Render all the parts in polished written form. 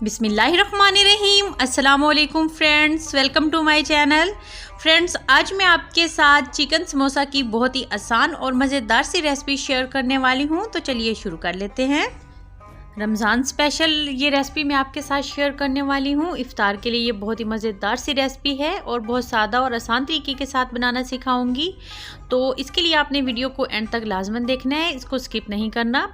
बिस्मिल्लाहिर्रहमानिर्रहीम। अस्सलामुअलैकुम friends, welcome to my channel. Friends, आज मैं आपके साथ चिकन समोसा की बहुत ही आसान और मज़ेदार सी रेसिपी शेयर करने वाली हूं। तो चलिए शुरू कर लेते हैं। रमज़ान स्पेशल ये रेसिपी मैं आपके साथ शेयर करने वाली हूं। इफ्तार के लिए ये बहुत ही मज़ेदार सी रेसिपी है और बहुत सादा और आसान तरीके के साथ बनाना सिखाऊंगी। तो इसके लिए आपने वीडियो को एंड तक लाजमन देखना है, इसको स्किप नहीं करना।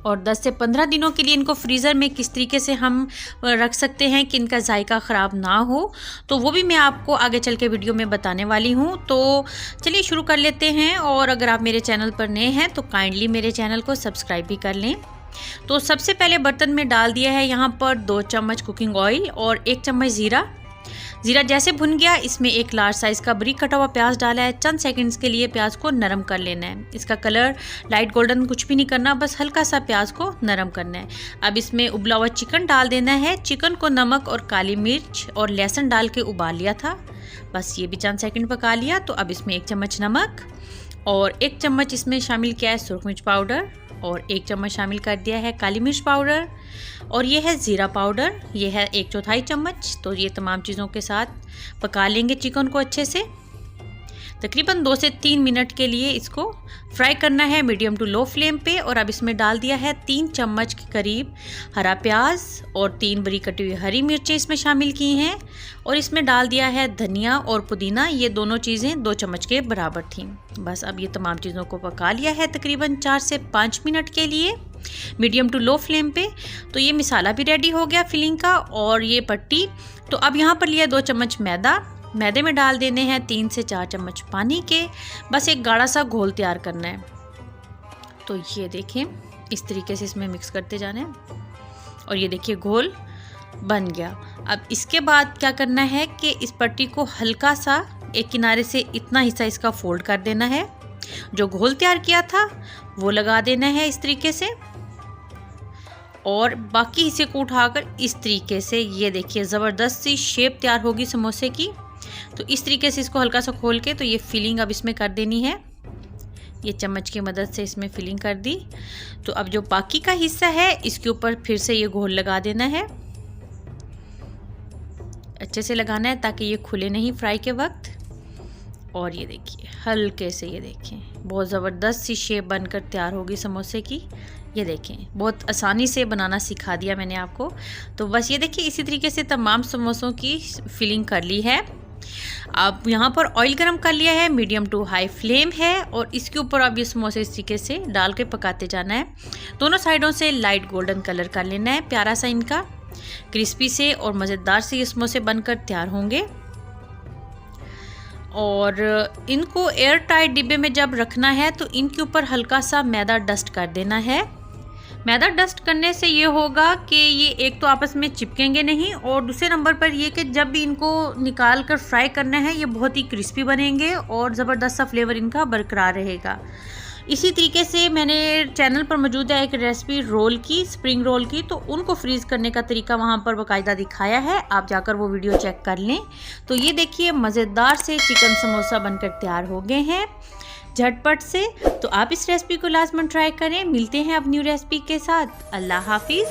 और 10 से 15 दिनों के लिए इनको फ्रीज़र में किस तरीके से हम रख सकते हैं कि इनका जायका ख़राब ना हो, तो वो भी मैं आपको आगे चल के वीडियो में बताने वाली हूँ। तो चलिए शुरू कर लेते हैं। और अगर आप मेरे चैनल पर नए हैं तो काइंडली मेरे चैनल को सब्सक्राइब भी कर लें। तो सबसे पहले बर्तन में डाल दिया है यहाँ पर 2 चम्मच कुकिंग ऑयल और 1 चम्मच ज़ीरा। ज़ीरा जैसे भुन गया, इसमें एक लार्ज साइज़ का बारीक कटा हुआ प्याज डाला है। चंद सेकंड्स के लिए प्याज को नरम कर लेना है। इसका कलर लाइट गोल्डन कुछ भी नहीं करना, बस हल्का सा प्याज को नरम करना है। अब इसमें उबला हुआ चिकन डाल देना है। चिकन को नमक और काली मिर्च और लहसुन डाल के उबाल लिया था, बस ये भी चंद सेकंड पका लिया। तो अब इसमें 1 चम्मच नमक और 1 चम्मच इसमें शामिल किया है सुरख मिर्च पाउडर और 1 चम्मच शामिल कर दिया है काली मिर्च पाउडर और ये है ज़ीरा पाउडर, ये है 1/4 चम्मच। तो ये तमाम चीज़ों के साथ पका लेंगे चिकन को अच्छे से। तकरीबन 2 से 3 मिनट के लिए इसको फ्राई करना है मीडियम टू लो फ्लेम पे। और अब इसमें डाल दिया है 3 चम्मच के करीब हरा प्याज और 3 बड़ी कटी हुई हरी मिर्चें इसमें शामिल की हैं। और इसमें डाल दिया है धनिया और पुदीना, ये दोनों चीज़ें 2 चम्मच के बराबर थीं। बस अब ये तमाम चीज़ों को पका लिया है तकरीबन 4 से 5 मिनट के लिए मीडियम टू लो फ्लेम पे। तो ये मसाला भी रेडी हो गया फिलिंग का और ये पट्टी। तो अब यहाँ पर लिया 2 चम्मच मैदा। मैदे में डाल देने हैं 3 से 4 चम्मच पानी के। बस एक गाढ़ा सा घोल तैयार करना है। तो ये देखें, इस तरीके से इसमें मिक्स करते जाना है और ये देखिए घोल बन गया। अब इसके बाद क्या करना है कि इस पट्टी को हल्का सा एक किनारे से इतना हिस्सा इसका फोल्ड कर देना है। जो घोल तैयार किया था वो लगा देना है इस तरीके से और बाकी हिस्से को उठाकर इस तरीके से, ये देखिए ज़बरदस्त सी शेप तैयार होगी समोसे की। तो इस तरीके से इसको हल्का सा खोल के तो ये फिलिंग अब इसमें कर देनी है। ये चम्मच की मदद से इसमें फिलिंग कर दी। तो अब जो बाकी का हिस्सा है इसके ऊपर फिर से ये घोल लगा देना है। अच्छे से लगाना है ताकि ये खुले नहीं फ्राई के वक्त। और ये देखिए हल्के से, ये देखें बहुत ज़बरदस्त सी शेप बनकर तैयार होगी समोसे की। ये देखें बहुत आसानी से बनाना सिखा दिया मैंने आपको। तो बस ये देखिए इसी तरीके से तमाम समोसों की फिलिंग कर ली है। अब यहाँ पर ऑयल गरम कर लिया है, मीडियम टू हाई फ्लेम है और इसके ऊपर अब ये समोसे इस तरीके से डाल के पकाते जाना है। दोनों साइडों से लाइट गोल्डन कलर कर लेना है, प्यारा सा इनका क्रिस्पी से और मज़ेदार से ये समोसे बनकर तैयार होंगे। और इनको एयर टाइट डिब्बे में जब रखना है तो इनके ऊपर हल्का सा मैदा डस्ट कर देना है। मैदा डस्ट करने से ये होगा कि ये एक तो आपस में चिपकेंगे नहीं और दूसरे नंबर पर ये कि जब भी इनको निकाल कर फ्राई करना है ये बहुत ही क्रिस्पी बनेंगे और ज़बरदस्त सा फ्लेवर इनका बरकरार रहेगा। इसी तरीके से मैंने चैनल पर मौजूद है एक रेसिपी रोल की, स्प्रिंग रोल की, तो उनको फ्रीज़ करने का तरीका वहाँ पर बाकायदा दिखाया है, आप जाकर वो वीडियो चेक कर लें। तो ये देखिए मज़ेदार से चिकन समोसा बनकर तैयार हो गए हैं झटपट से। तो आप इस रेसिपी को लाजमन ट्राई करें। मिलते हैं अब न्यू रेसिपी के साथ। अल्लाह हाफिज़।